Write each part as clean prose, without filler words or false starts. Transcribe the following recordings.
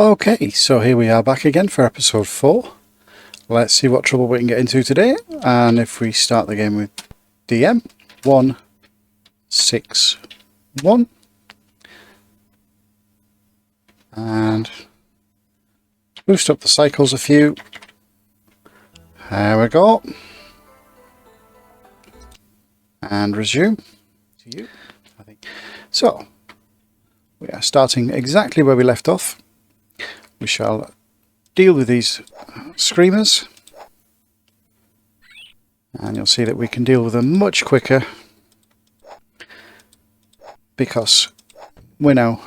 Okay, so here we are back again for episode 4. Let's see what trouble we can get into today. And if we start the game with DM 1 6 1 and boost up the cycles a few. There we go. And resume to you, I think. So we are starting exactly where we left off. We shall deal with these screamers, and you'll see that we can deal with them much quicker because we're now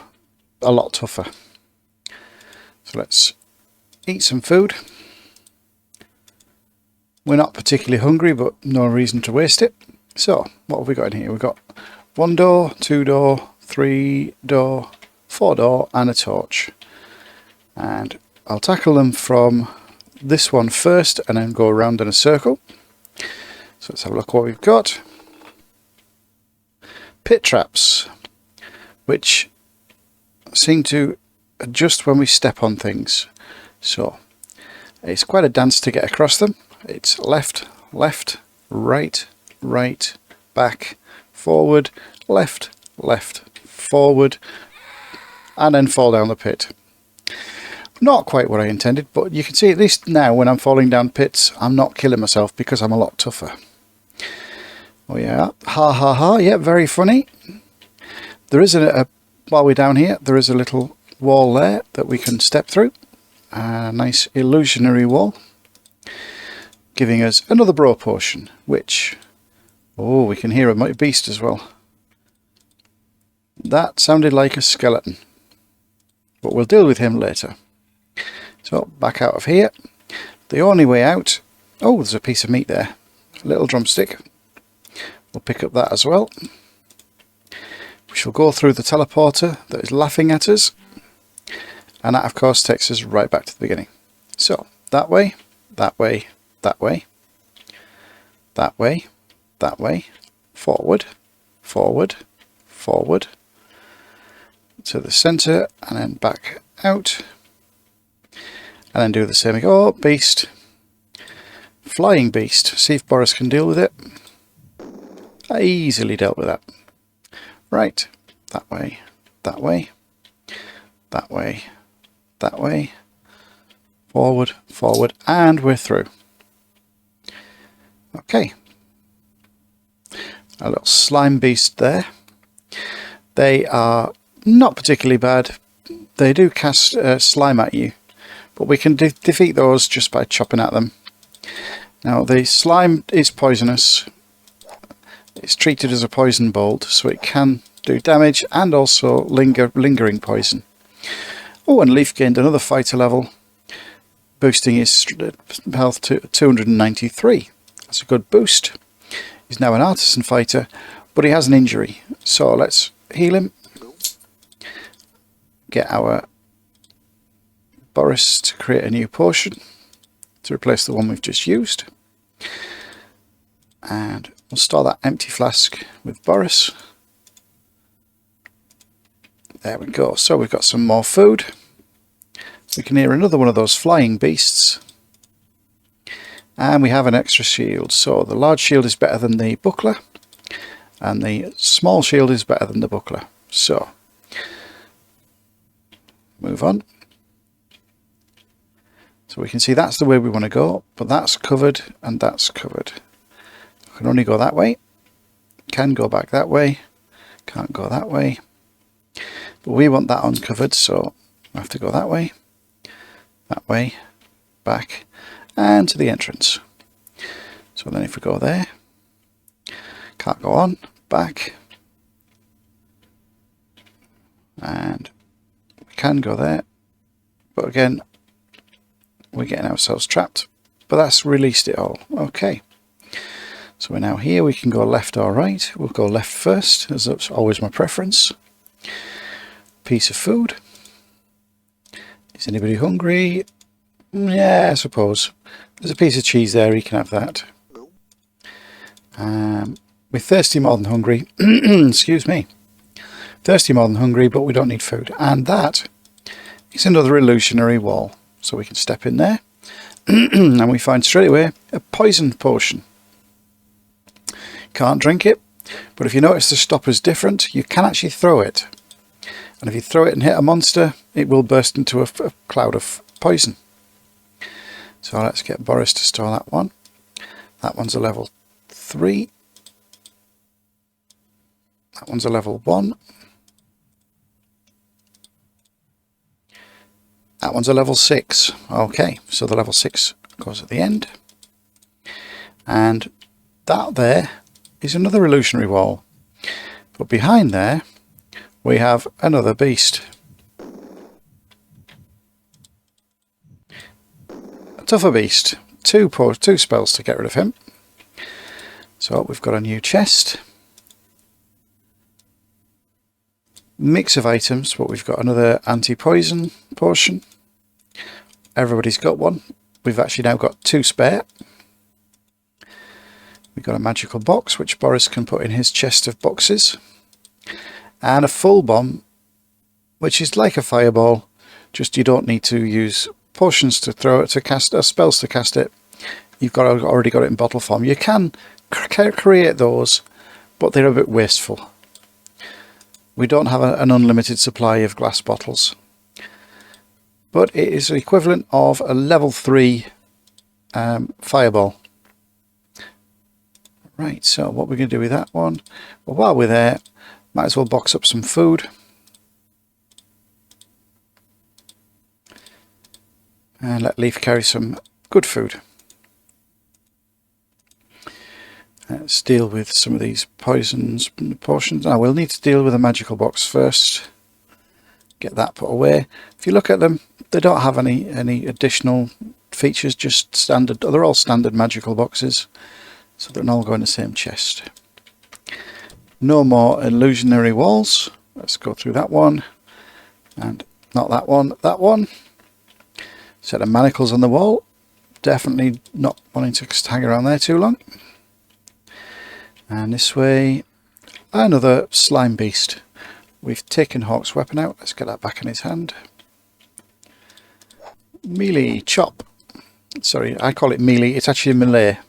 a lot tougher. So let's eat some food. We're not particularly hungry, but no reason to waste it. So what have we got in here? We've got 1 door, 2 door, 3 door, 4 door and a torch. And I'll tackle them from this one first and then go around in a circle. So let's have a look what we've got. Pit traps, which seem to adjust when we step on things. So it's quite a dance to get across them. It's left, left, right, right, back, forward, left, left, forward, and then fall down the pit. Not quite what I intended, but you can see at least now when I'm falling down pits, I'm not killing myself because I'm a lot tougher. Oh yeah, ha ha ha, yeah, very funny. There is while we're down here, there is a little wall there that we can step through. A nice illusionary wall, giving us another bro potion, which, oh, we can hear a mighty beast as well. That sounded like a skeleton, but we'll deal with him later. So back out of here. The only way out, oh, there's a piece of meat there, a little drumstick. We'll pick up that as well. We shall go through the teleporter that is laughing at us, and that of course takes us right back to the beginning. So that way, that way, that way, that way, that way, forward, forward, forward, to the centre, and then back out. And then do the same. Oh, beast. Flying beast. See if Boris can deal with it. I easily dealt with that. Right. That way. That way. That way. That way. Forward. Forward. And we're through. Okay. A little slime beast there. They are not particularly bad. They do cast slime at you. But we can defeat those just by chopping at them. Now the slime is poisonous. It's treated as a poison bolt, so it can do damage and also lingering poison. Oh, and Leaf gained another fighter level, boosting his health to 293. That's a good boost. He's now an artisan fighter, but he has an injury. So let's heal him. Get our Boris to create a new potion to replace the one we've just used, and we'll store that empty flask with Boris. There we go. So we've got some more food. We can hear another one of those flying beasts, and we have an extra shield. So the large shield is better than the buckler, and the small shield is better than the buckler. So move on. So we can see that's the way we want to go, but that's covered and that's covered. We can only go that way. Can go back that way. Can't go that way. But we want that uncovered, so we have to go that way, back, and to the entrance. So then if we go there, can't go on, back, and we can go there, but again, we're getting ourselves trapped, but that's released it all. Okay, so we're now here. We can go left or right. We'll go left first, as that's always my preference. Piece of food. Is anybody hungry? Yeah, I suppose. There's a piece of cheese there, you can have that. We're thirsty more than hungry. Excuse me. Thirsty more than hungry, but we don't need food. And that is another illusionary wall. So we can step in there and we find straight away a poison potion. Can't drink it, but if you notice the stopper's different, you can actually throw it. And if you throw it and hit a monster, it will burst into a cloud of poison. So let's get Boris to store that one. That one's a level 3. That one's a level 1. That one's a level 6. Okay, so the level 6 goes at the end. And that there is another illusionary wall. But behind there, we have another beast. A tougher beast. Two spells to get rid of him. So we've got a new chest. Mix of items, but we've got another anti-poison potion. Everybody's got one. We've actually now got 2 spare. We've got a magical box, which Boris can put in his chest of boxes. And a full bomb, which is like a fireball, just you don't need to use potions to throw it, to cast spells to cast it. You've already got it in bottle form. You can create those, but they're a bit wasteful. We don't have an unlimited supply of glass bottles, but it is the equivalent of a level 3 fireball. Right, so what we're going to do with that one, well, while we're there, might as well box up some food. And let Leaf carry some good food. Let's deal with some of these potions. Now we'll need to deal with a magical box first. Get that put away. If you look at them, they don't have any additional features, just standard. They're all standard magical boxes. So they'll all go in the same chest. No more illusionary walls. Let's go through that one. And not that one, that one. Set of manacles on the wall. Definitely not wanting to hang around there too long. And this way, another slime beast. We've taken Hawk's weapon out. Let's get that back in his hand. Melee, chop. Sorry, I call it melee. It's actually melee.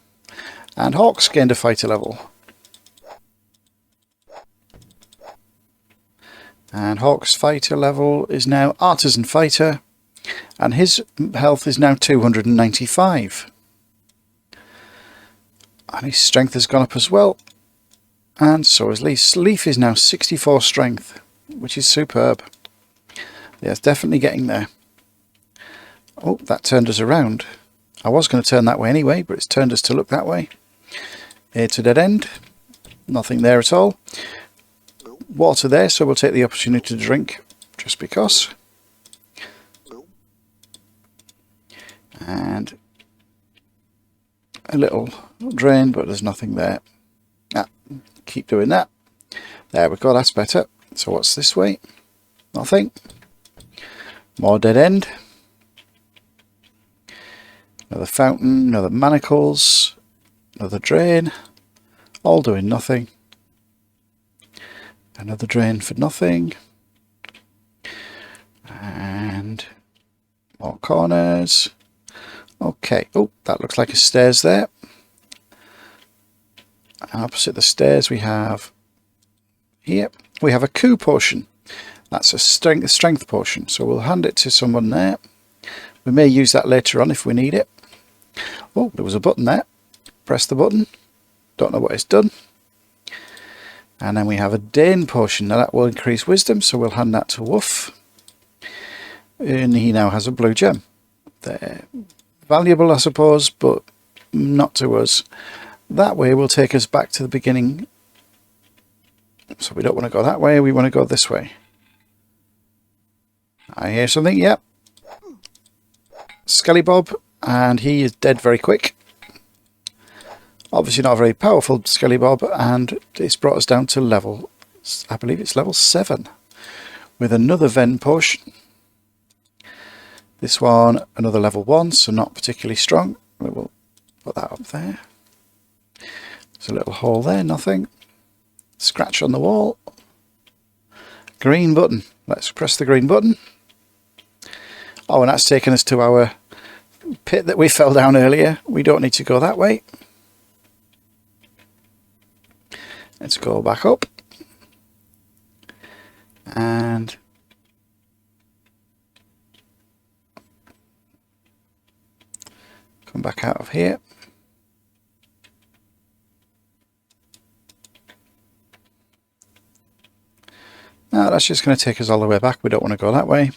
And Hawk's gained a fighter level. And Hawk's fighter level is now Artisan Fighter, and his health is now 295. And his strength has gone up as well, and so is Leaf. Leaf is now 64 strength, which is superb. Yeah, it's definitely getting there. Oh, that turned us around. I was going to turn that way anyway, but it's turned us to look that way. It's a dead end. Nothing there at all. Water there, so we'll take the opportunity to drink just because. And a little drain, but there's nothing there. Keep doing that. There we go, that's better. So what's this way? Nothing. More dead end. Another fountain, another manacles, another drain. All doing nothing. Another drain for nothing. And more corners. Okay, oh, that looks like a stairs there. And opposite the stairs we have here, we have a coup potion. That's a strength potion, so we'll hand it to someone there. We may use that later on if we need it. Oh, there was a button there. Press the button. Don't know what it's done. And then we have a Dane potion. Now that will increase wisdom, so we'll hand that to Woof. And he now has a blue gem. They're valuable, I suppose, but not to us. That way will take us back to the beginning. So we don't want to go that way, we want to go this way. I hear something, yep. Skelly Bob, and he is dead very quick. Obviously not a very powerful Skelly Bob, and it's brought us down to level, I believe it's level 7, with another Ven potion. This one, another level 1, so not particularly strong. We will put that up there. There's a little hole there, nothing. Scratch on the wall. Green button. Let's press the green button. Oh, and that's taken us to our pit that we fell down earlier. We don't need to go that way. Let's go back up. And come back out of here. Now that's just going to take us all the way back. We don't want to go that way.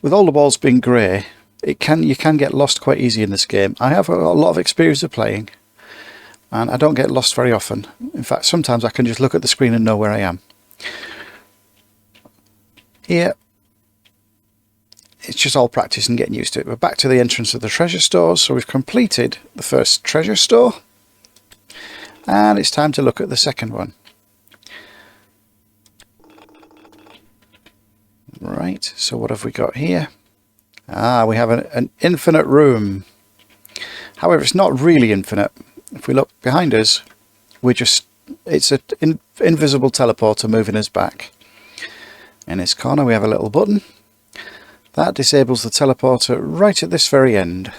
With all the walls being grey, you can get lost quite easy in this game. I have a lot of experience of playing, and I don't get lost very often. In fact, sometimes I can just look at the screen and know where I am. Here, it's just all practice and getting used to it. We're back to the entrance of the treasure stores, so we've completed the first treasure store, and it's time to look at the second one. Right, so what have we got here? We have an infinite room. However, it's not really infinite. If we look behind us, it's an invisible teleporter moving us back. In this corner we have a little button. That disables the teleporter right at this very end.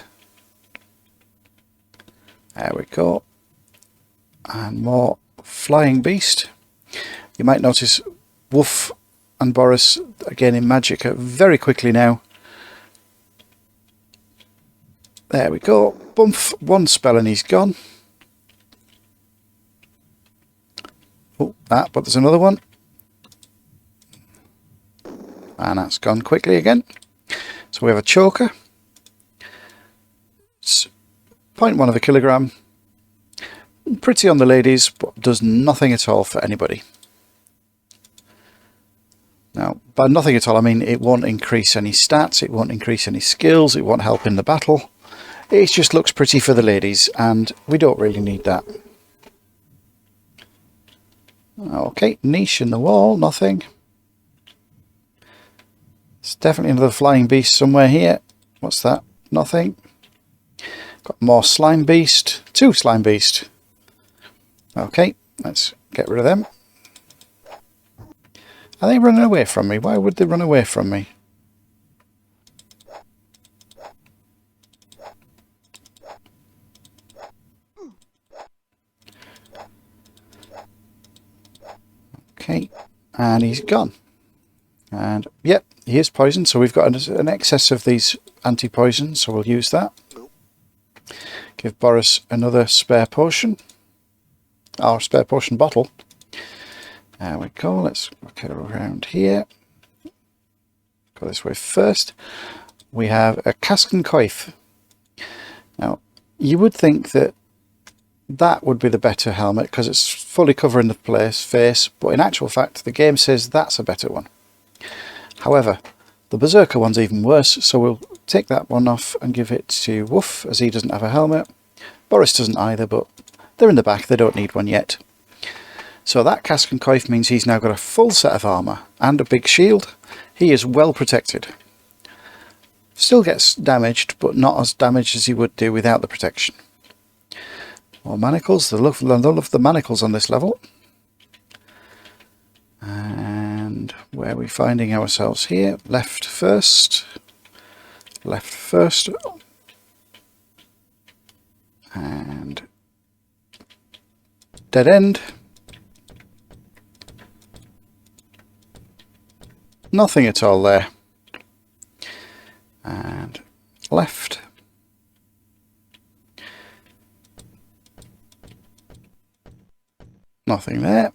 There we go. And more flying beast. You might notice Woof and Boris, again in magic, are very quickly now. There we go. Bump, one spell and he's gone. Oh, but there's another one. And that's gone quickly again. So we have a choker. It's 0.1 of a kilogram. Pretty on the ladies, but does nothing at all for anybody. Now, by nothing at all, I mean it won't increase any stats, it won't increase any skills, it won't help in the battle. It just looks pretty for the ladies, and we don't really need that. Okay, niche in the wall, nothing. It's definitely another flying beast somewhere here. What's that? Nothing. Got more slime beast. 2 slime beast. Okay, let's get rid of them. Are they running away from me? Why would they run away from me? Okay, and he's gone. And yep, he is poisoned, so we've got an excess of these anti-poison, so we'll use that. Give Boris another spare potion. Our spare potion bottle. There we go, let's look around here. Go this way first. We have a cask and coif. Now, you would think that that would be the better helmet because it's fully covering the face, but in actual fact the game says that's a better one. However, the Berserker one's even worse, so we'll take that one off and give it to Woof, as he doesn't have a helmet. Boris doesn't either, but they're in the back, they don't need one yet. So that cask and coif means he's now got a full set of armour and a big shield. He is well protected. Still gets damaged, but not as damaged as he would do without the protection. More manacles. I love the manacles on this level. And where are we finding ourselves here? Left first. Left first. And dead end. Nothing at all there. And left. Nothing there.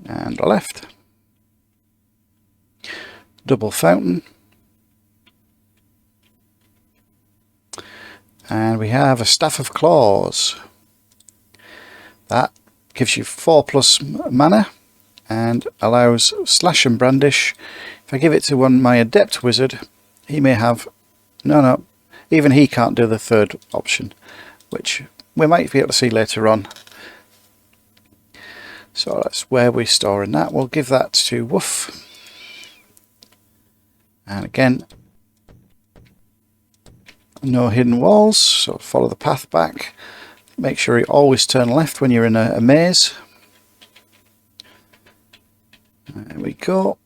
And left. Double fountain. And we have a Staff of Claws. That gives you 4+ mana and allows slash and brandish. If I give it to my adept wizard, he may have... No, even he can't do the third option, which we might be able to see later on. So that's where we're storing that. We'll give that to Woof. And again, no hidden walls, so follow the path back. Make sure you always turn left when you're in a maze. There we go.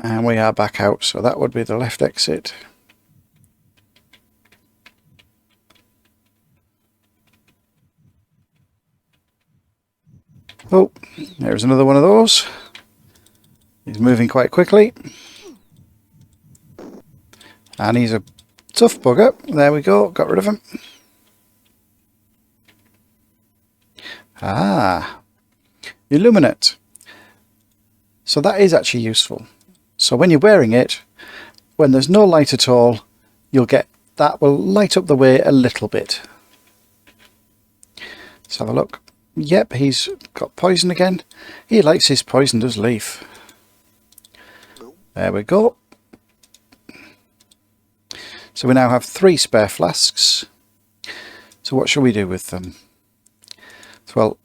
And we are back out, so that would be the left exit. Oh, there's another one of those. He's moving quite quickly. And he's a tough bugger. There we go, got rid of him. Ah, illuminate. So that is actually useful. So when you're wearing it, when there's no light at all, you'll get that will light up the way a little bit. Let's have a look. Yep, he's got poison again. He likes his poison, does Leaf. There we go. So we now have 3 spare flasks. So what shall we do with them? Well,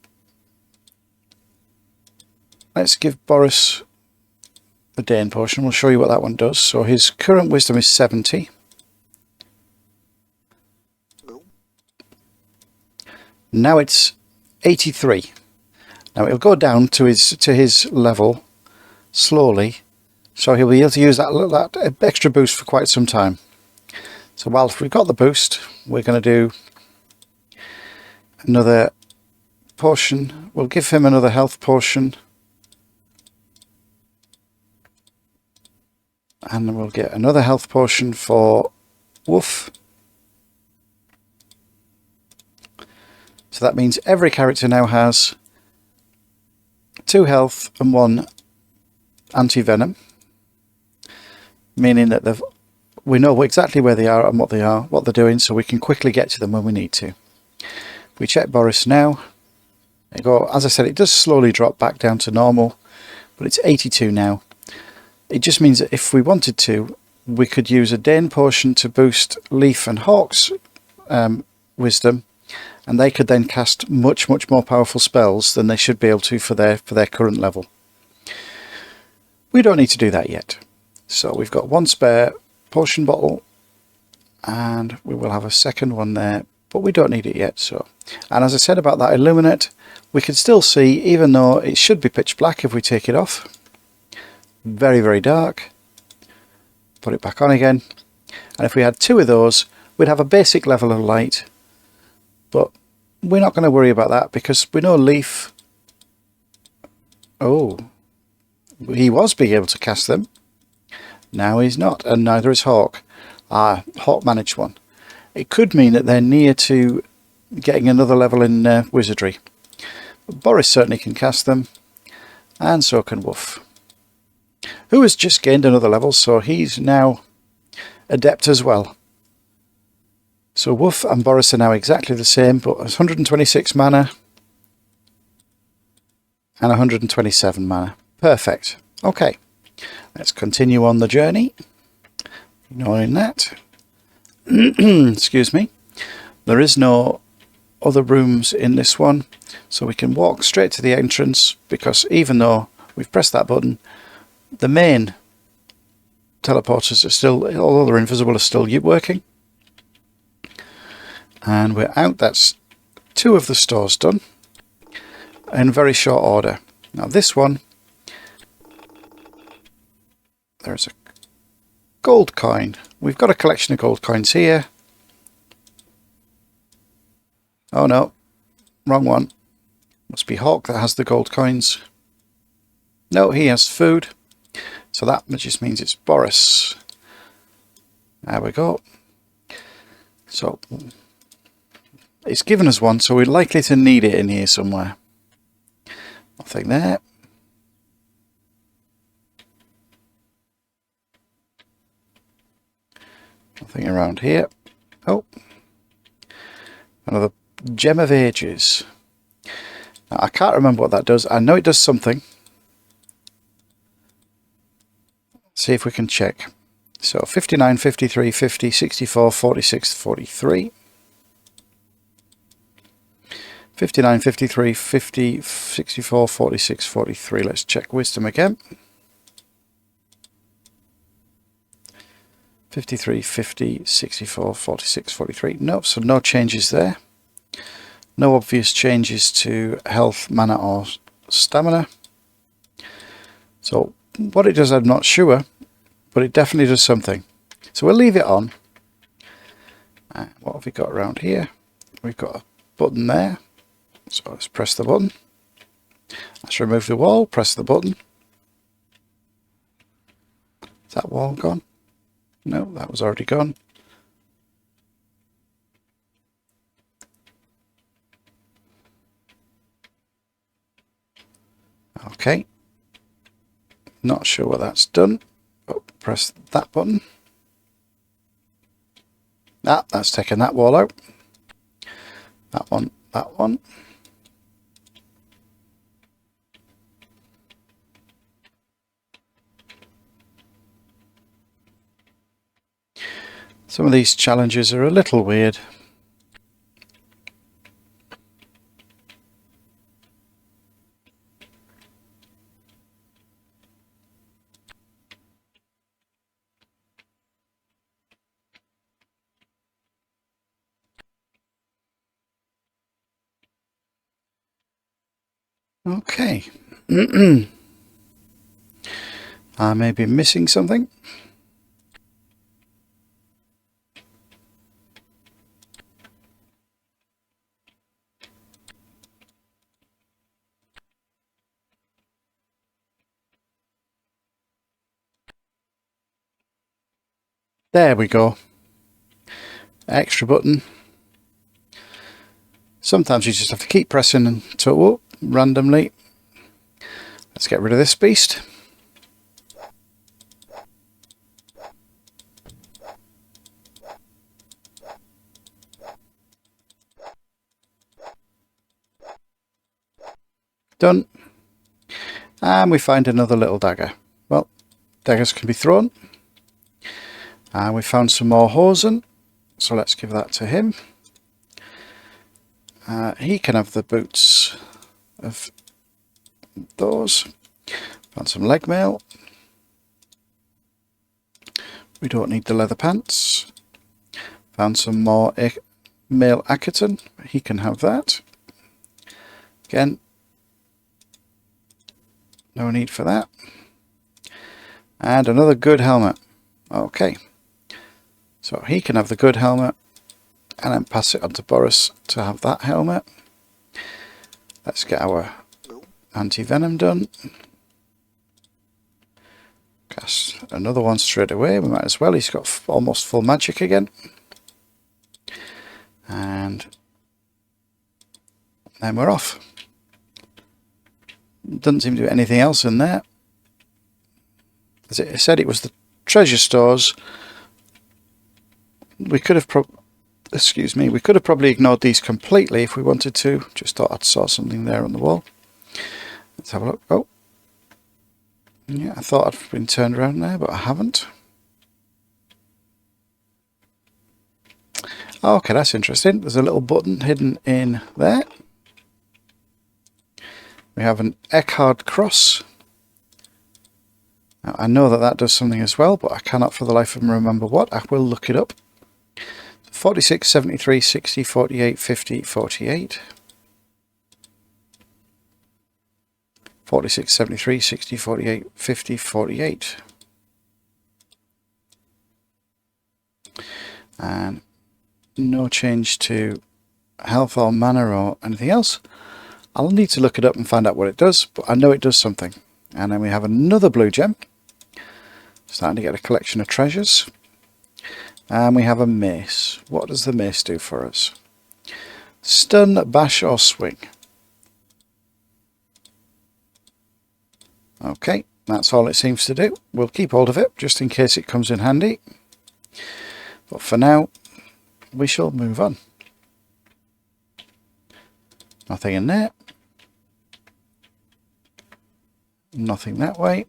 let's give Boris the Dane potion. We'll show you what that one does. So his current wisdom is 70. Now it's 83. Now it'll go down to his level slowly, so he'll be able to use that extra boost for quite some time. So whilst we've got the boost, we're going to do another potion. We'll give him another health potion, and we'll get another health potion for Woof. So that means every character now has 2 health and 1 anti-venom, meaning that we know exactly where they are and what they're doing, so we can quickly get to them when we need to. If we check Boris now, as I said, it does slowly drop back down to normal, but it's 82 now. It just means that if we wanted to, we could use a Dane potion to boost Leaf and Hawk's wisdom, and they could then cast much more powerful spells than they should be able to for their current level. We don't need to do that yet. So we've got 1 spare potion bottle, and we will have a second one there, but we don't need it yet. So, and as I said about that illuminate, we can still see, even though it should be pitch black if we take it off. Very dark. Put it back on again, and if we had 2 of those, we'd have a basic level of light. But we're not going to worry about that, because we know Leaf, he was being able to cast them. Now he's not, and neither is Hawk. Hawk managed one. It could mean that they're near to getting another level in wizardry. But Boris certainly can cast them, and so can Woof, who has just gained another level, so he's now adept as well. So Woof and Boris are now exactly the same, but 126 mana and 127 mana. Perfect. Okay, let's continue on the journey. Ignoring that. Excuse me. There is no other rooms in this one, so we can walk straight to the entrance, because even though we've pressed that button, the main teleporters are still, although they're invisible, are still working. And we're out. That's 2 of the stores done in very short order. Now this one, there's a gold coin. We've got a collection of gold coins here. Oh no, wrong one. Must be Hawk that has the gold coins. No, he has food. So that just means it's Boris. There we go. So it's given us one, so we're likely to need it in here somewhere. Nothing there. Nothing around here. Oh, another Gem of Ages. Now, I can't remember what that does. I know it does something. Let's see if we can check. So 59, 53, 50, 64, 46, 43. 59, 53, 50, 64, 46, 43. Let's check wisdom again. 53, 50, 64, 46, 43. Nope, so no changes there. No obvious changes to health, mana or stamina. So What it does, I'm not sure, but it definitely does something. So we'll leave it on. What have we got around here? We've got a button there. So let's press the button. Let's remove the wall, press the button. Is that wall gone? No, that was already gone. Okay. Not sure what that's done. But press that button. Ah, that's taken that wall out. That one, that one. Some of these challenges are a little weird. Okay. I may be missing something. There we go. Extra button. Sometimes you just have to keep pressing until randomly. Let's get rid of this beast. Done. And we find another little dagger. Well, daggers can be thrown. And we found some more hosen. So let's give that to him. He can have the boots of those. Found some leg mail. We don't need the leather pants. Found some more male Ackerton. He can have that. Again, no need for that. And another good helmet. Okay. So he can have the good helmet. And then pass it on to Boris to have that helmet. Let's get our anti-venom done. Cast another one straight away. We might as well. He's got almost full magic again. And then we're off. Doesn't seem to be anything else in there. As it said, it was the treasure stores. We could have we could have probably ignored these completely if we wanted to. Just thought I saw something there on the wall. Let's have a look. Oh, yeah, I thought I'd been turned around there, but I haven't. Okay, that's interesting. There's a little button hidden in there. We have an Eckhard cross. Now, I know that that does something as well, but I cannot for the life of me remember what. I will look it up. 46, 73, 60, 48, 50, 48. 46, 73, 60, 48, 50, 48. And no change to health or mana or anything else. I'll need to look it up and find out what it does, but I know it does something. And then we have another blue gem. Starting to get a collection of treasures. And we have a mace. What does the mace do for us? Stun, bash or swing. Okay, that's all it seems to do. We'll keep hold of it just in case it comes in handy. But for now, we shall move on. Nothing in there. Nothing that way.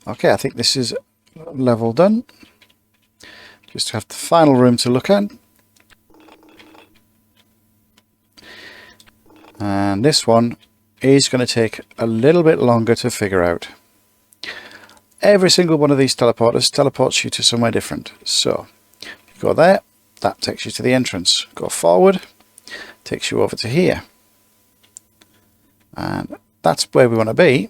Okay, I think this is level done. Just have the final room to look at. And this one is going to take a little bit longer to figure out. Every single one of these teleporters teleports you to somewhere different. So, if you go there, that takes you to the entrance. Go forward, takes you over to here. And that's where we want to be.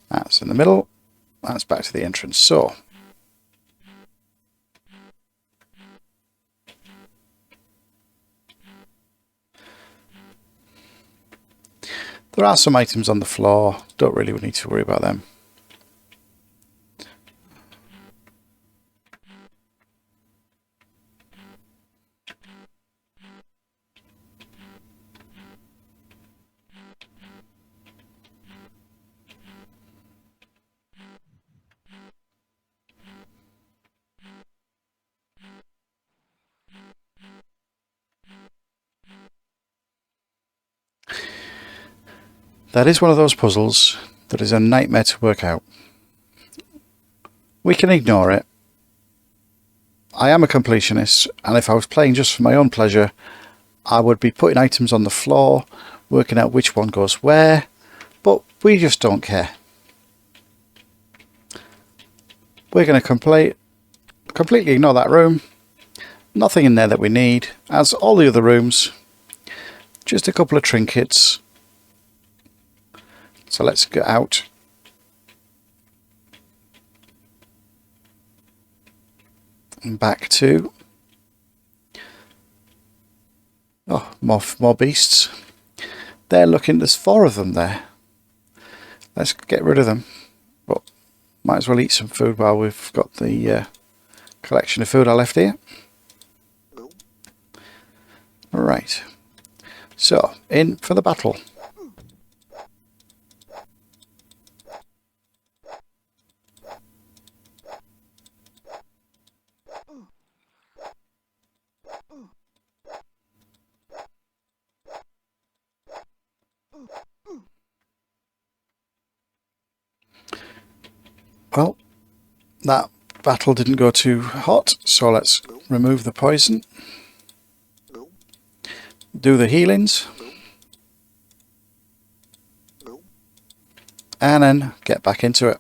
That's in the middle. That's back to the entrance. So there are some items on the floor. Don't really need to worry about them. That is one of those puzzles that is a nightmare to work out. We can ignore it. I am a completionist, and if I was playing just for my own pleasure, I would be putting items on the floor, working out which one goes where, but we just don't care. We're going to completely ignore that room. Nothing in there that we need, as all the other rooms. Just a couple of trinkets. So let's get out. And back to... oh, more beasts. They're looking... there's 4 of them there. Let's get rid of them. But might as well eat some food while we've got the collection of food I left here. Right. So, in for the battle. Well, that battle didn't go too hot, so let's remove the poison. Do the healings. And then get back into it.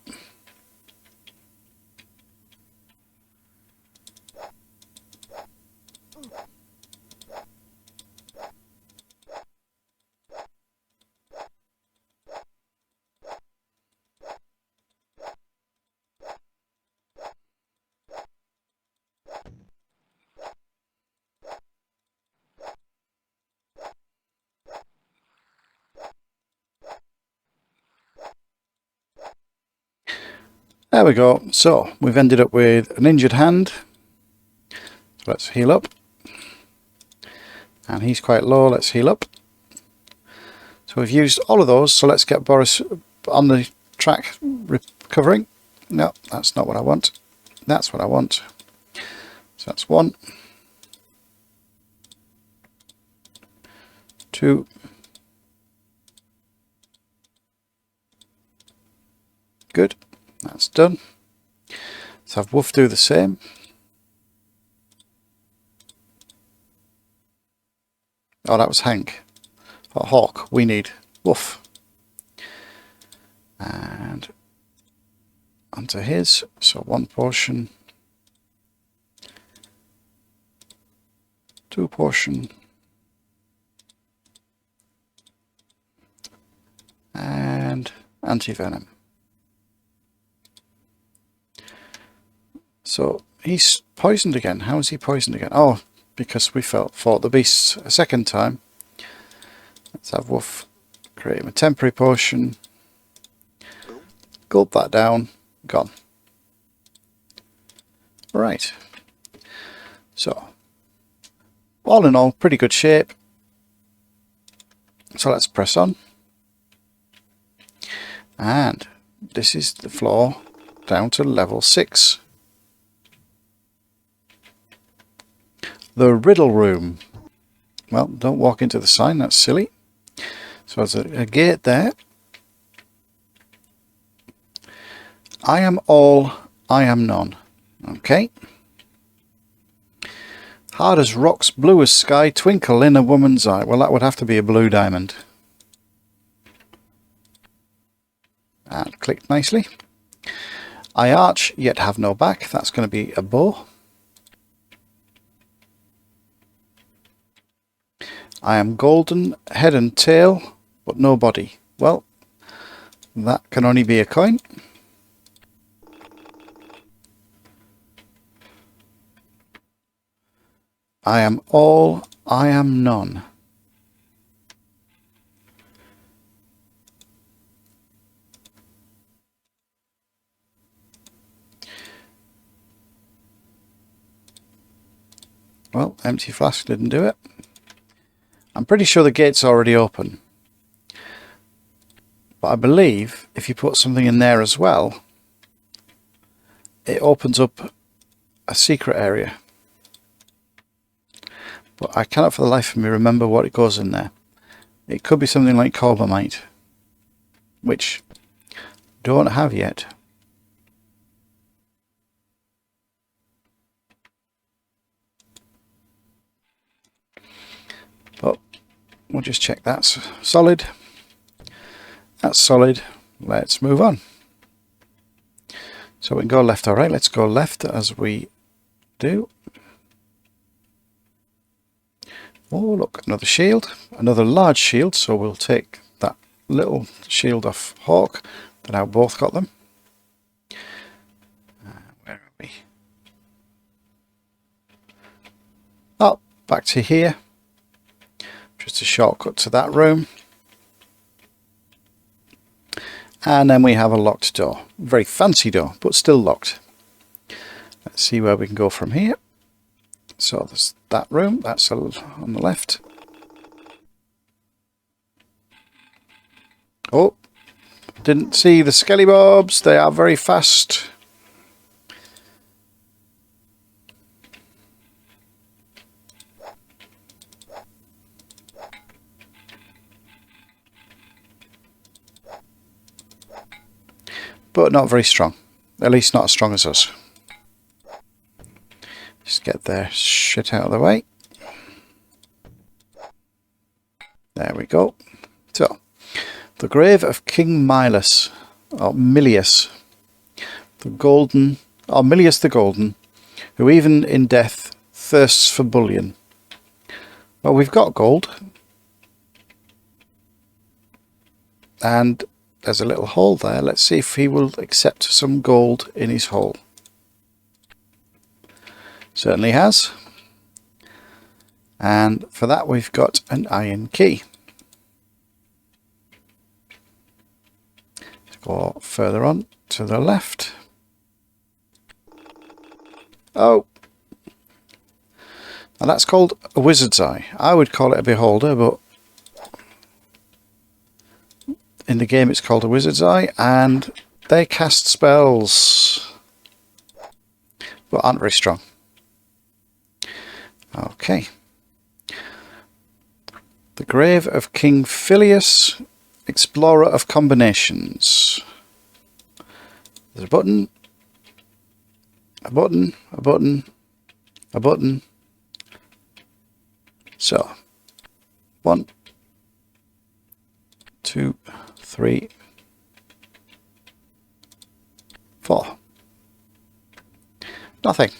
There we go. So we've ended up with an injured hand. So let's heal up. And he's quite low. Let's heal up. So we've used all of those. So let's get Boris on the track recovering. No, that's not what I want. That's what I want. So that's 1, 2, good. That's done. Let's have Woof do the same. Oh, that was Hank. For Hawk, we need Woof. And onto his. So 1 portion. 2 portion. And anti-venom. So he's poisoned again. How is he poisoned again? Oh, because we fought the beasts a second time. Let's have Woof create him a temporary potion. Gulp that down. Gone. Right. So, all in all, pretty good shape. So let's press on. And this is the floor down to level 6. The riddle room. Well, don't walk into the sign, that's silly. So there's a gate there. I am all, I am none. Okay. Hard as rocks, blue as sky, twinkle in a woman's eye. Well, that would have to be a blue diamond. And clicked nicely. I arch, yet have no back. That's going to be a bow. I am golden, head and tail, but no body. Well, That can only be a coin. I am all, I am none. Well, empty flask didn't do it. I'm pretty sure the gate's already open. But I believe if you put something in there as well, it opens up a secret area. But I cannot for the life of me remember what it goes in there. It could be something like cobalt, which don't have yet. But we'll just check that's solid. That's solid. Let's move on. So we can go left or right. Let's go left as we do. Oh, look, another shield. Another large shield. So we'll take that little shield off Hawk. They now both got them. Where are we? Oh, back to here. Just a shortcut to that room. And then we have a locked door. Very fancy door, but still locked. Let's see where we can go from here. So there's that room. That's on the left. Oh, didn't see the skellybobs. They are very fast. But not very strong. At least not as strong as us. Just get their shit out of the way. There we go. So, the grave of King Milas, or Milius, the Golden, or Milius the Golden, who even in death thirsts for bullion. Well, we've got gold. And there's a little hole there. Let's see if he will accept some gold in his hole. Certainly has. And for that we've got an iron key. Let's go further on to the left. Oh! Now that's called a wizard's eye. I would call it a beholder, but in the game it's called a wizard's eye, and they cast spells, but aren't very strong. Okay. The grave of King Phileas, explorer of combinations. There's a button, a button, a button, a button. So, 1, 2, 3, 4. Nothing.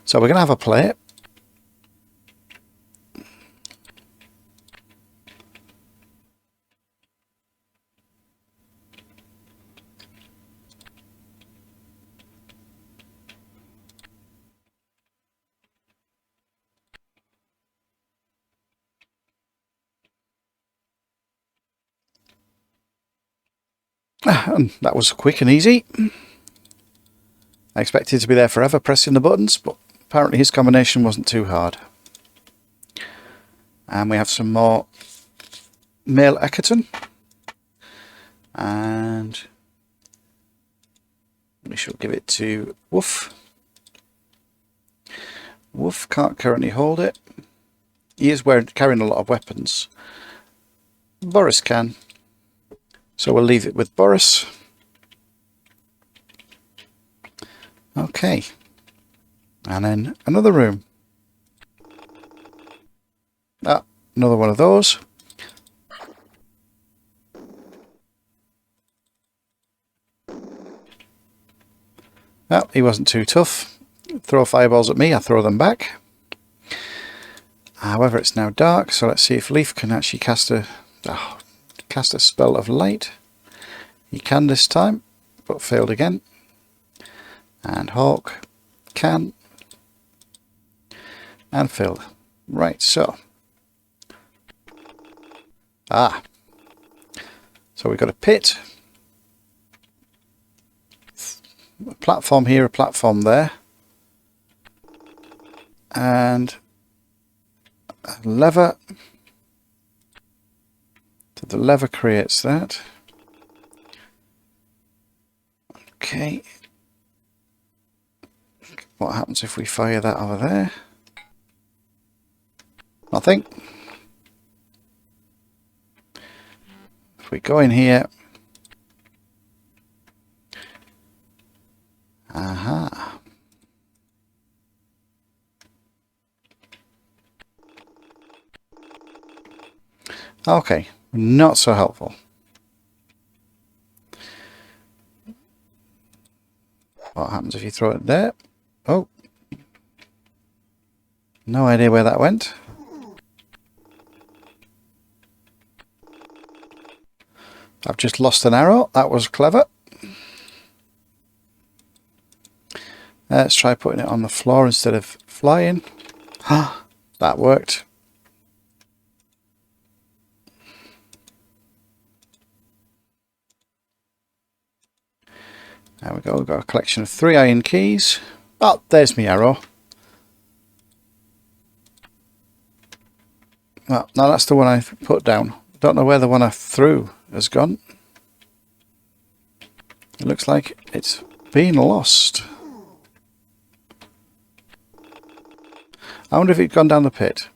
So we're going to have a play. And that was quick and easy. I expected to be there forever pressing the buttons, but apparently his combination wasn't too hard. And we have some more male Eckerton. And we shall give it to Woof. Woof can't currently hold it. He is carrying a lot of weapons. Boris can. So we'll leave it with Boris. Okay. And then another room. Ah, another one of those. Oh, he wasn't too tough. Throw fireballs at me, I throw them back. However, it's now dark, so let's see if Leaf can actually cast a spell of light. He can this time, but failed again. And Hawk can. And failed. Right, so. So we've got a pit. A platform here, a platform there. And a lever. So the lever creates that. Okay. What happens if we fire that over there? Nothing. If we go in here. Aha. Okay, not so helpful. What happens if you throw it there? Oh. No idea where that went. I've just lost an arrow. That was clever. Let's try putting it on the floor instead of flying. That worked. There we go. We've got a collection of 3 iron keys. Oh, there's my arrow. Well, no, that's the one I put down. Don't know where the one I threw has gone. It looks like it's been lost. I wonder if it's gone down the pit.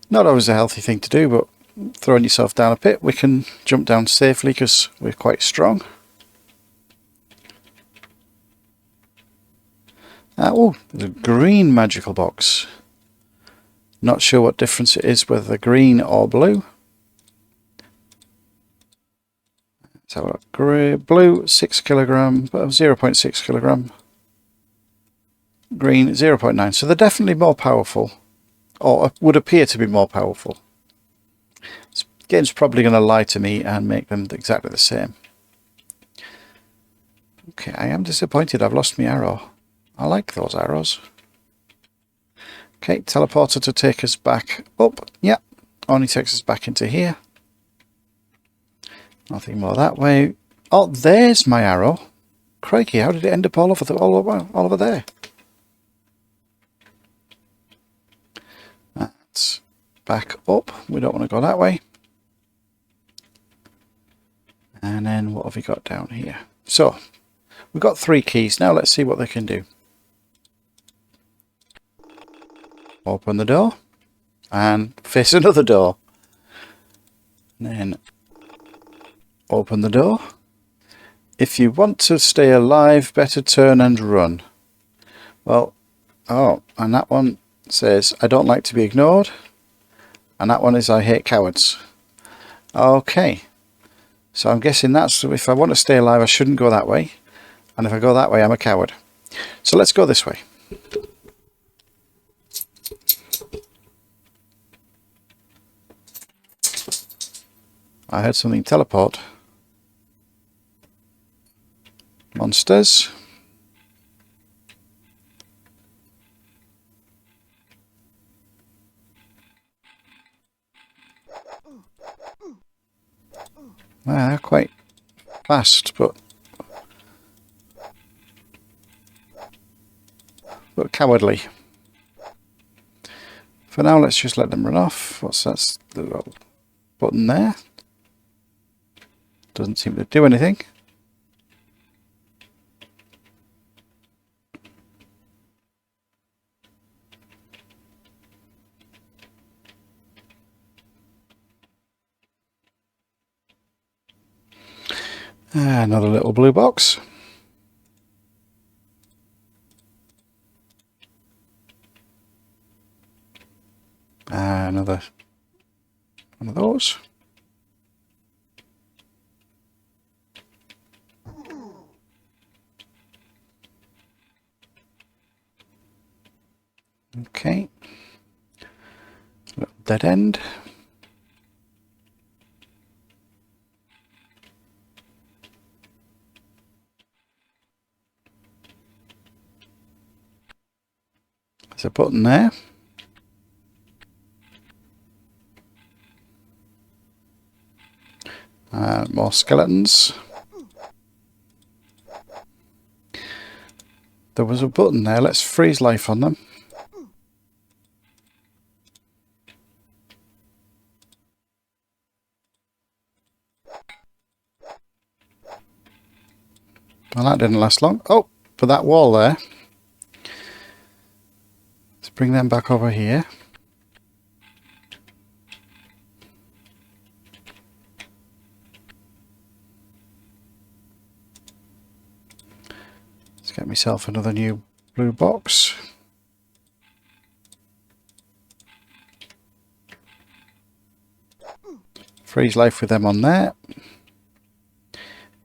Not always a healthy thing to do, but throwing yourself down a pit, we can jump down safely because we're quite strong. Oh, there's a green magical box. Not sure what difference it is whether green or blue. So blue 6 kilogram, 0.6 kilogram. Green 0.9. So they're definitely more powerful, or would appear to be more powerful. This game's probably going to lie to me and make them exactly the same. Okay, I am disappointed. I've lost my arrow. I like those arrows. Okay, teleporter to take us back up. Yeah, only takes us back into here. Nothing more that way. Oh, there's my arrow. Crikey, how did it end up all over there? That's back up. We don't want to go that way. And then what have we got down here? So, we've got 3 keys. Now let's see what they can do. Open the door and face another door. And then open the door. If you want to stay alive, better turn and run. Well, oh, and that one says, I don't like to be ignored. And that one is, I hate cowards. Okay. So I'm guessing that's, if I want to stay alive, I shouldn't go that way. And if I go that way, I'm a coward. So let's go this way. I heard something teleport. Monsters. Well, they're quite fast, but cowardly. For now, let's just let them run off. What's that? The little button there. Doesn't seem to do anything. Another little blue box. Another one of those. Okay. Little dead end. There's a button there. More skeletons. There was a button there. Let's freeze life on them. Well, that didn't last long. Oh, but that wall there. Let's bring them back over here. Let's get myself another new blue box. Freeze life with them on there.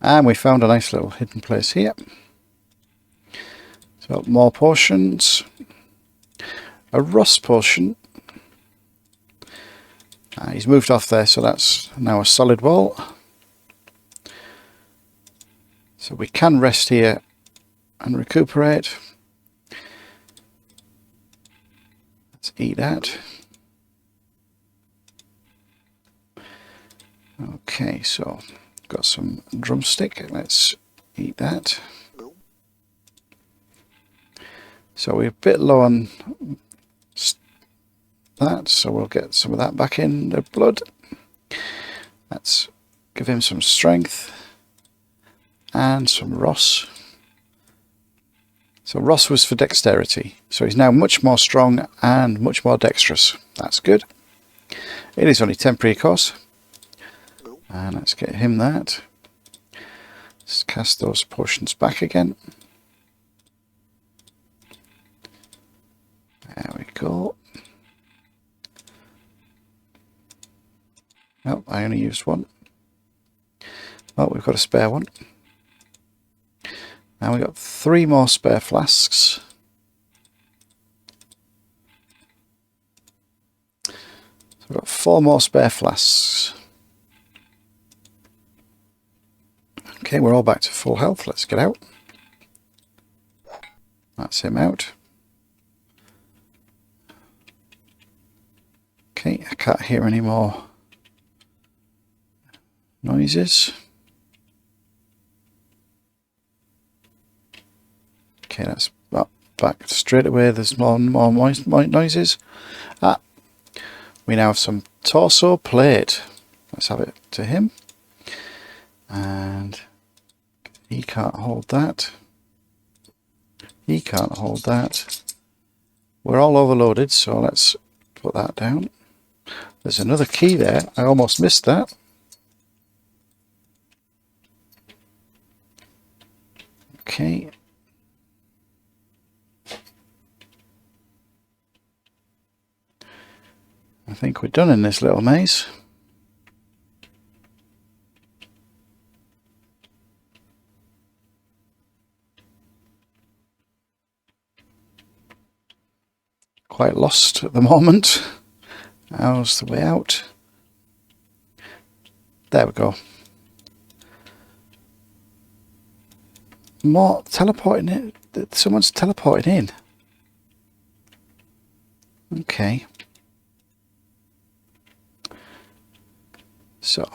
And we found a nice little hidden place here. So more potions. A rust potion. He's moved off there, so that's now a solid wall. So we can rest here and recuperate. Let's eat that. Okay, so got some drumstick. Let's eat that. So we're a bit low on that, so we'll get some of that back in the blood. Let's give him some strength and some Ross. So Ross was for dexterity, so he's now much more strong and much more dexterous. That's good. It is only temporary, of course. And let's get him that. Let's cast those potions back again. There we go. Oh, I only used one. Oh, we've got a spare one. Now we've got 3 more spare flasks. So we've got 4 more spare flasks. Okay, we're all back to full health. Let's get out. That's him out. Okay, I can't hear any more noises. Okay, that's back straight away. There's more noises. We now have some torso plate. Let's have it to him. And he can't hold that. He can't hold that. We're all overloaded, so let's put that down. There's another key there. I almost missed that. Okay. I think we're done in this little maze. Quite lost at the moment. How's the way out? There we go. More teleporting in. Someone's teleported in. Okay. So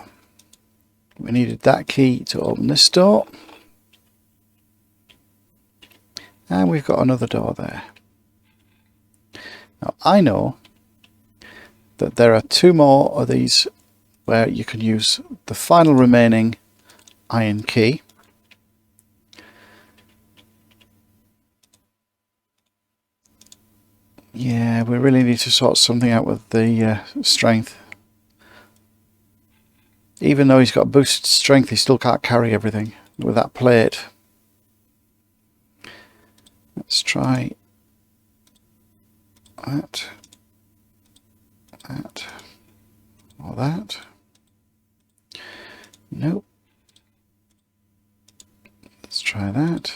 we needed that key to open this door. And we've got another door there. Now I know that there are 2 more of these where you can use the final remaining iron key. Yeah, we really need to sort something out with the strength. Even though he's got boosted strength, he still can't carry everything with that plate. Let's try that, or that. Nope. Let's try that.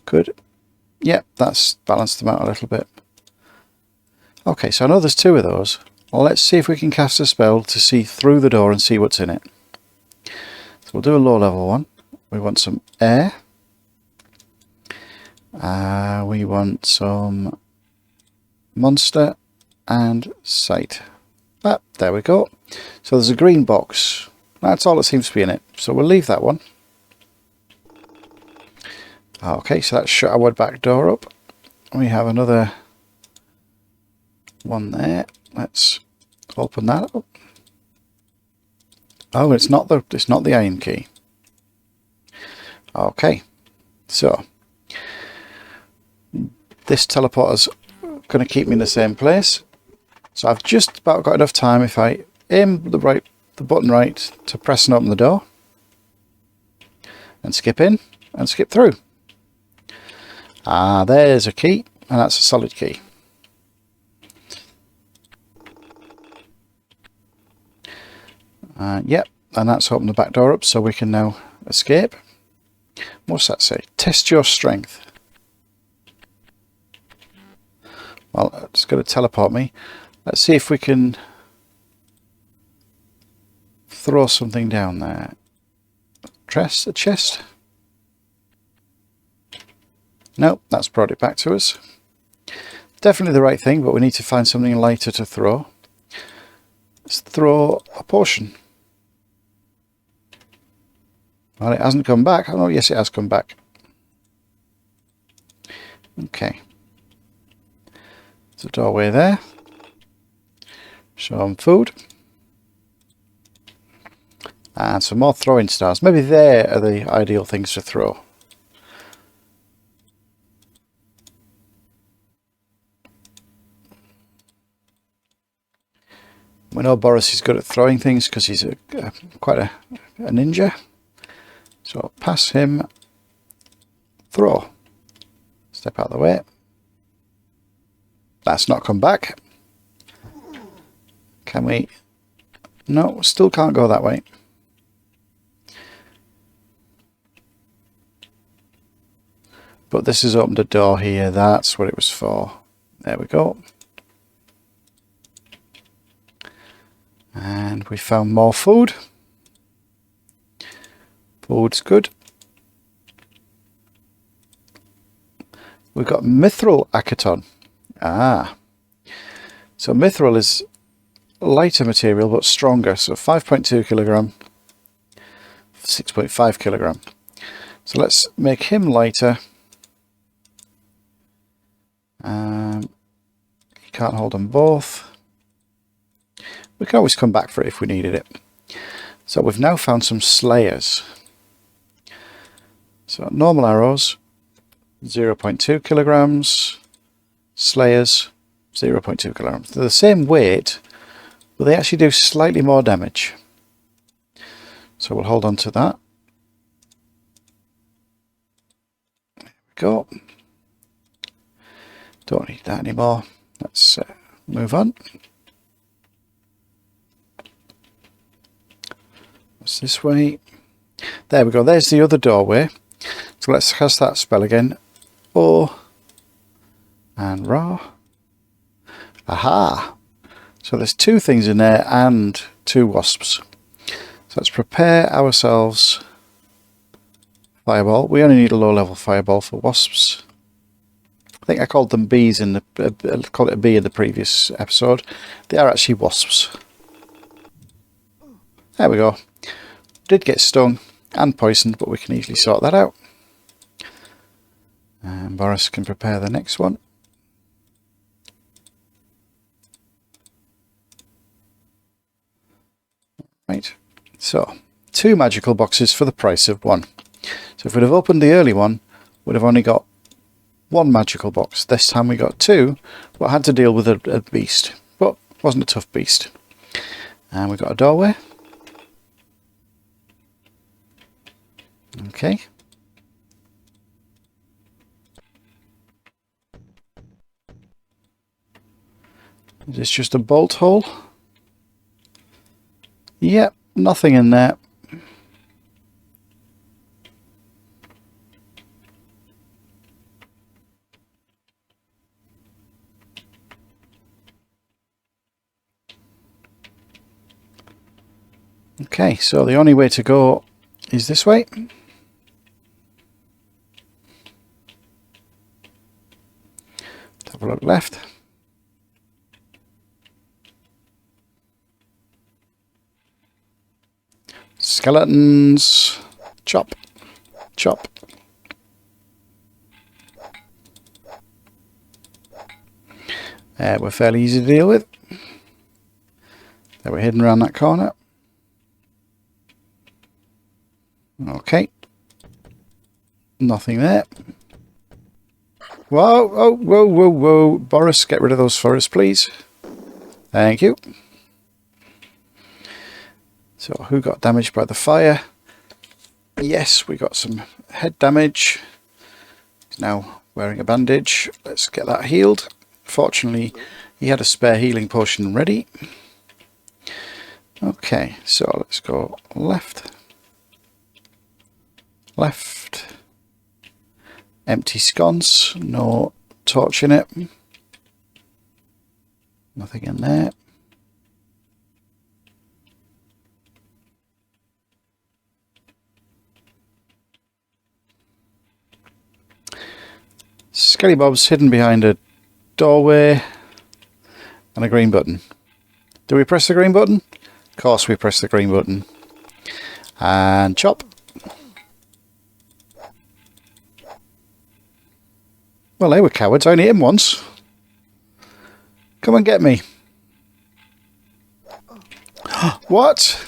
Good. Yep, that's balanced them out a little bit. Okay, so I know there's 2 of those. Well, let's see if we can cast a spell to see through the door and see what's in it. So we'll do a low level one. We want some air. We want some monster and site. Ah, there we go. So there's a green box. That's all that seems to be in it. So we'll leave that one. Okay, so that's shut our back door up. We have another one there. Let's open that up. Oh, it's not the iron key. Okay, so this teleporter's going to keep me in the same place. So I've just about got enough time if I aim the button right to press and open the door, and skip in and skip through. Ah, there's a key, and that's a solid key. Yep, and that's opened the back door up, so we can now escape. What's that say? Test your strength. Well, it's going to teleport me. Let's see if we can throw something down there. A chest? Nope, that's brought it back to us. Definitely the right thing, but we need to find something lighter to throw. Let's throw a potion. Well, it hasn't come back. Oh, yes, it has come back. Okay. There's a doorway there. Some food. And some more throwing stars. Maybe there are the ideal things to throw. We know Boris is good at throwing things because he's quite a ninja. So pass him, throw. Step out of the way. That's not come back. Can we? No, still can't go that way. But this has opened a door here. That's what it was for. There we go. And we found more food. Food's good. We've got mithril aketon. Ah. So mithril is lighter material but stronger. So 5.2 kilogram, 6.5 kilogram. So let's make him lighter. You can't hold them both. We can always come back for it if we needed it. So we've now found some slayers. So normal arrows, 0.2 kilograms. Slayers, 0.2 kilograms. They're the same weight, but they actually do slightly more damage. So we'll hold on to that. There we go. Don't need that anymore. Let's move on. What's this way? There we go. There's the other doorway. So let's cast that spell again. O and Ra. Aha! So there's two things in there and two wasps. So let's prepare ourselves fireball. We only need a low level fireball for wasps. I think I called them bees in the called it a bee in the previous episode. They are actually wasps. There we go. Did get stung and poisoned, but we can easily sort that out. And Boris can prepare the next one. Right, so 2 magical boxes for the price of 1. So if we'd have opened the early one, we'd have only got 1 magical box. This time we got 2, but had to deal with a beast. But it wasn't a tough beast. And we've got a doorway. Okay. Is this just a bolt hole? Yep, nothing in there. Okay, so the only way to go is this way. have a look left. Skeletons. Chop. Chop. We're fairly easy to deal with. They were hidden around that corner. Okay. Nothing there. Whoa, oh, whoa, whoa, whoa. Boris, get rid of those for us, please. Thank you. So, who got damaged by the fire? Yes, we got some head damage. He's now wearing a bandage. Let's get that healed. Fortunately, he had a spare healing potion ready. Okay, so let's go left. Left. Empty sconce, no torch in it. Nothing in there. Skellybob's hidden behind a doorway and a green button. Do we press the green button? Of course we press the green button. And chop. Well, they were cowards. I only hit him once. Come and get me. What?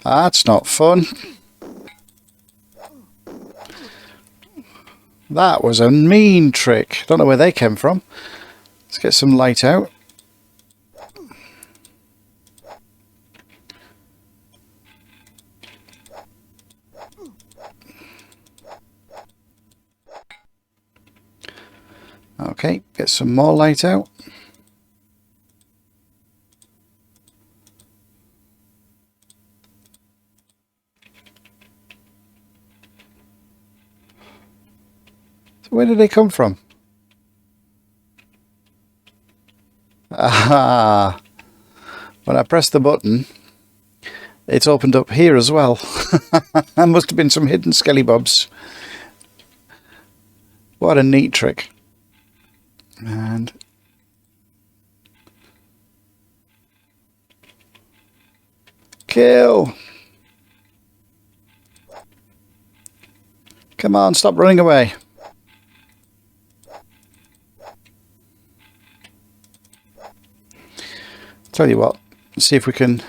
That's not fun. That was a mean trick. Don't know where they came from. Let's get some light out. Okay, get some more light out. So where did they come from? Ah, when I pressed the button, it's opened up here as well. There must have been some hidden skellybobs. What a neat trick. And kill. Come on, stop running away. Tell you what, let's see if we can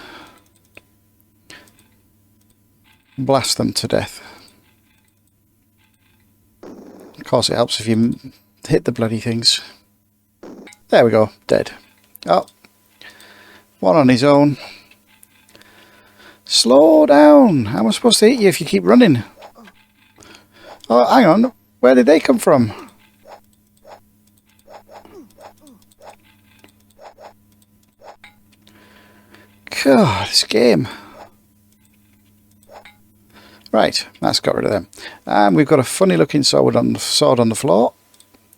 blast them to death. Of course it helps if you hit the bloody things. There we go, dead. Oh, one on his own. Slow down. How am I supposed to hit you if you keep running? Oh, hang on. Where did they come from? God, this game. Right, that's got rid of them. And we've got a funny looking sword on the floor.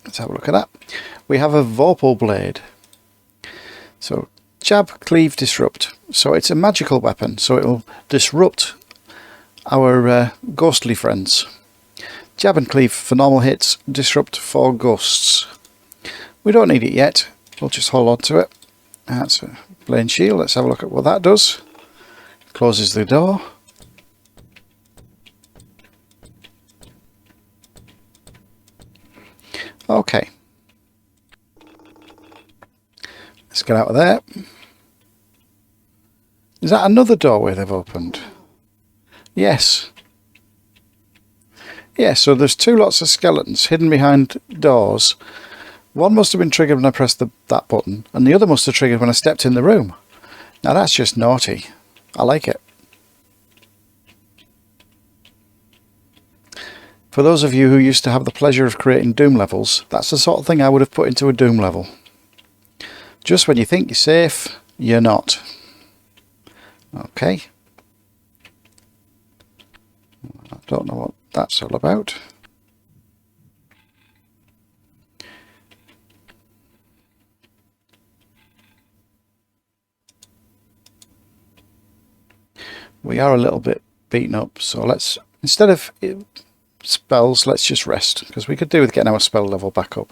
Let's have a look at that. We have a Vorpal blade. So, jab, cleave, disrupt. So it's a magical weapon, so it will disrupt our ghostly friends. Jab and cleave for normal hits, disrupt for ghosts. We don't need it yet. We'll just hold on to it. That's a blade shield. Let's have a look at what that does. Closes the door. Okay. Let's get out of there. Is that another doorway they've opened? Yes. Yeah, so there's two lots of skeletons hidden behind doors. One must have been triggered when I pressed that button, and the other must have triggered when I stepped in the room. Now that's just naughty. I like it. For those of you who used to have the pleasure of creating Doom levels, that's the sort of thing I would have put into a Doom level. Just when you think you're safe, you're not. Okay. I don't know what that's all about. We are a little bit beaten up, so let's, instead of spells, let's just rest, because we could do with getting our spell level back up.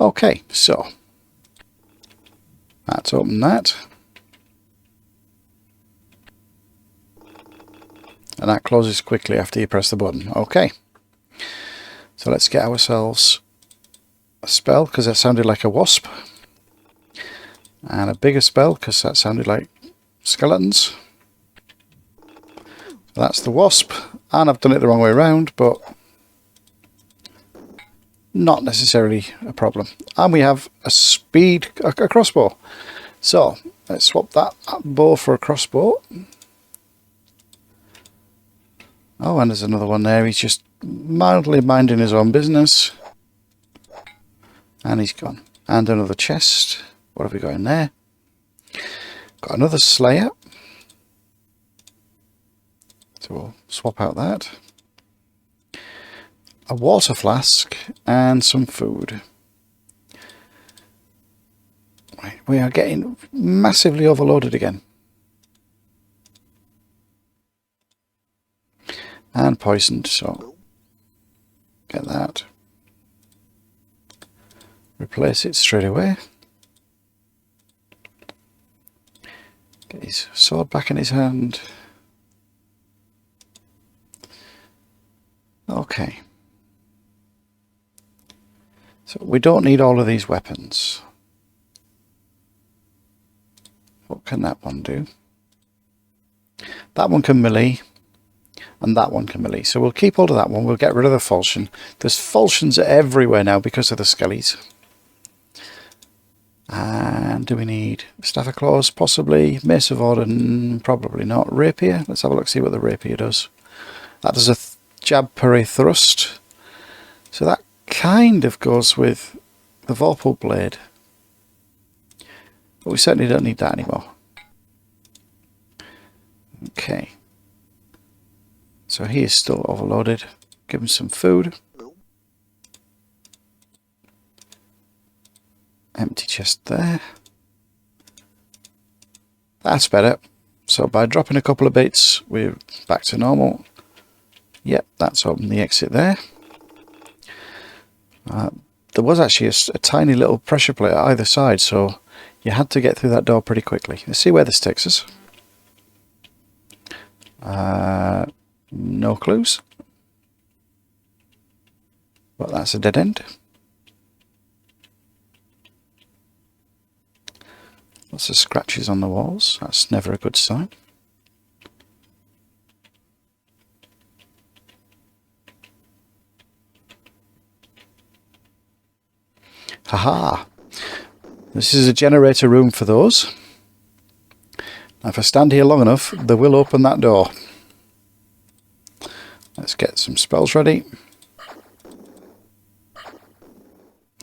Okay, so let's open that. And that closes quickly after you press the button. Okay. So let's get ourselves a spell, because that sounded like a wasp. And a bigger spell, because that sounded like skeletons. So that's the wasp. And I've done it the wrong way around, but not necessarily a problem. And we have a crossbow. So let's swap that bow for a crossbow. Oh, and there's another one there. He's just mildly minding his own business. And he's gone. And another chest. What have we got in there? Got another slayer. So we'll swap out that. A water flask and some food. Right, we are getting massively overloaded again. And poisoned, so get that. Replace it straight away. Get his sword back in his hand. Okay. So we don't need all of these weapons. What can that one do? That one can melee. And that one can melee. So we'll keep hold of that one. We'll get rid of the falchion. There's falchions everywhere now because of the skellies. And do we need Staff of Claws? Possibly. Mace of Odin? Probably not. Rapier? Let's have a look, see what the rapier does. That does a jab, parry, thrust. So that kind of goes with the Vorpal blade. But we certainly don't need that anymore. Okay. So he is still overloaded. Give him some food. Empty chest there. That's better. So by dropping a couple of bits, we're back to normal. Yep, that's open the exit there. There was actually a tiny little pressure plate at either side, so you had to get through that door pretty quickly. Let's see where this takes us. No clues. But that's a dead end. Lots of scratches on the walls. That's never a good sign. Haha! This is a generator room for those. Now if I stand here long enough, they will open that door. Let's get some spells ready.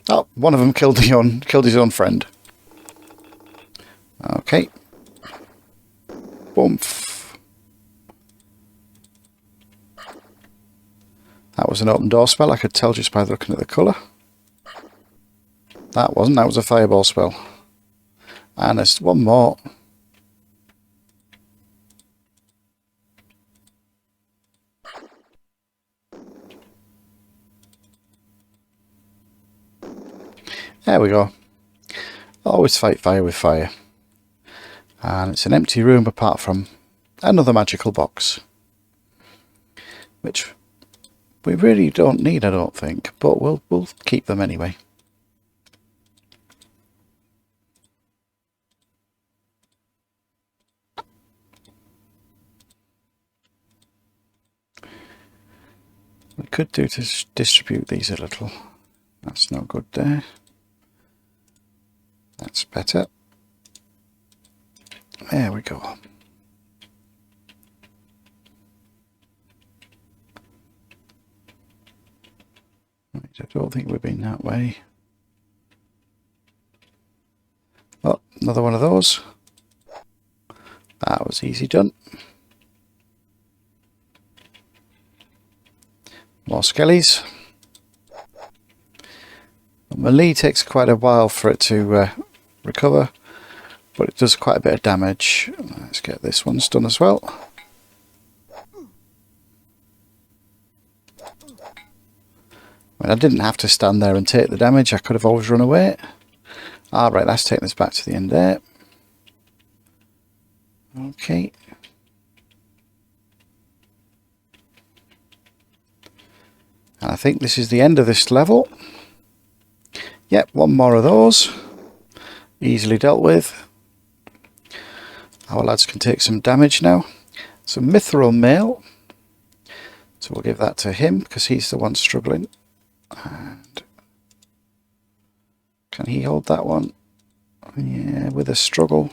Oh, one of them killed his own friend. Okay. Boomf. That was an open door spell, I could tell just by looking at the colour. That wasn't, that was a fireball spell. And there's one more. There we go. Always fight fire with fire. And it's an empty room apart from another magical box. Which we really don't need, I don't think, but we'll keep them anyway. We could do to distribute these a little. That's not good there. That's better. There we go. Right, I don't think we've been that way. Oh, another one of those. That was easy done. More skellies. Melee takes quite a while for it to recover, but it does quite a bit of damage. Let's get this one done as well. I mean, I didn't have to stand there and take the damage. I could have always run away. Right, that's taking us back to the end there. Okay. And I think this is the end of this level. Yep, one more of those. Easily dealt with. Our lads can take some damage now. Some mithril mail. So we'll give that to him because he's the one struggling. And can he hold that one? Yeah, with a struggle.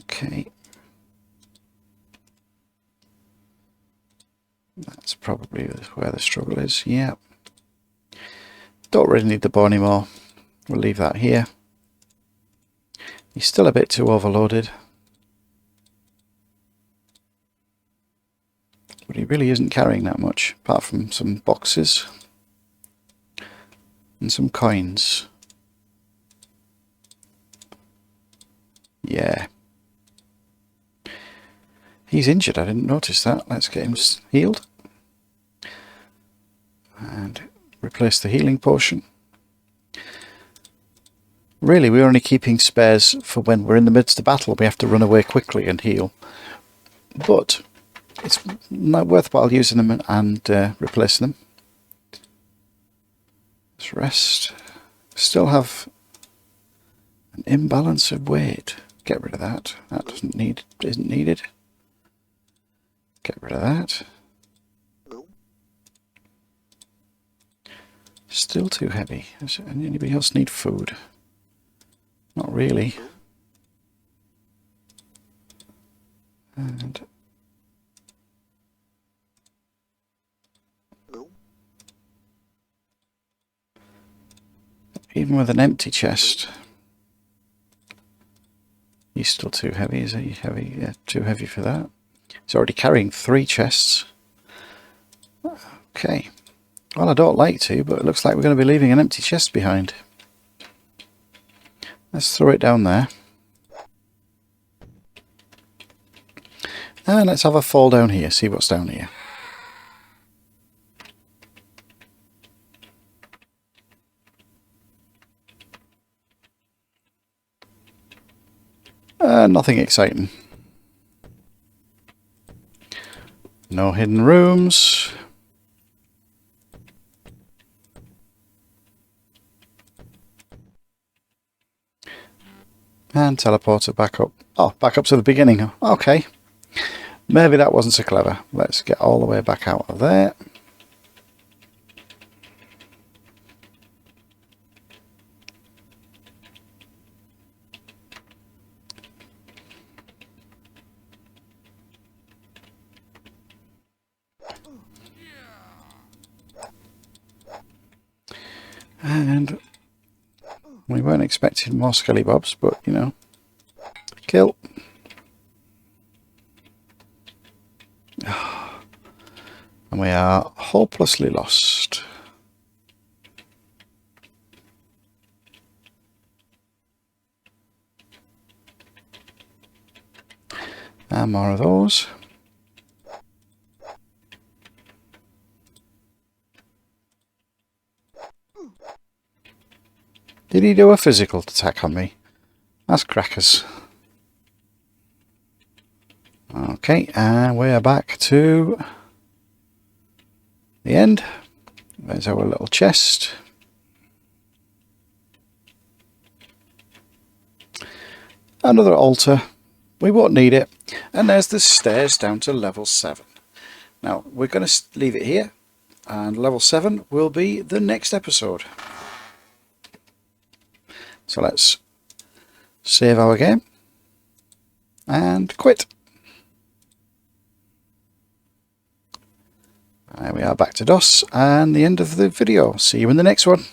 Okay. That's probably where the struggle is. Yeah. Don't really need the bow anymore. We'll leave that here. He's still a bit too overloaded. But he really isn't carrying that much, apart from some boxes and some coins. Yeah. He's injured, I didn't notice that. Let's get him healed. And replace the healing potion. Really, we're only keeping spares for when we're in the midst of battle. We have to run away quickly and heal. But it's not worthwhile using them and replacing them. Let's rest. Still have an imbalance of weight. Get rid of that. That isn't needed. Get rid of that. Still too heavy. Does anybody else need food? Not really. And even with an empty chest, he's still too heavy. Is he heavy? Yeah, too heavy for that. He's already carrying 3 chests. Okay. Well, I don't like to, but it looks like we're going to be leaving an empty chest behind. Let's throw it down there. And let's have a fall down here, see what's down here. Nothing exciting. No hidden rooms. And teleporter back up. Oh, back up to the beginning. Okay. Maybe that wasn't so clever. Let's get all the way back out of there. And we weren't expecting more skellybobs, but you know, kill. And we are hopelessly lost. And more of those. Did he do a physical attack on me? That's crackers. Okay, and we are back to the end. There's our little chest. Another altar. We won't need it. And there's the stairs down to level 7. Now, we're going to leave it here. And level 7 will be the next episode. So let's save our game and quit. There we are, back to DOS and the end of the video. See you in the next one.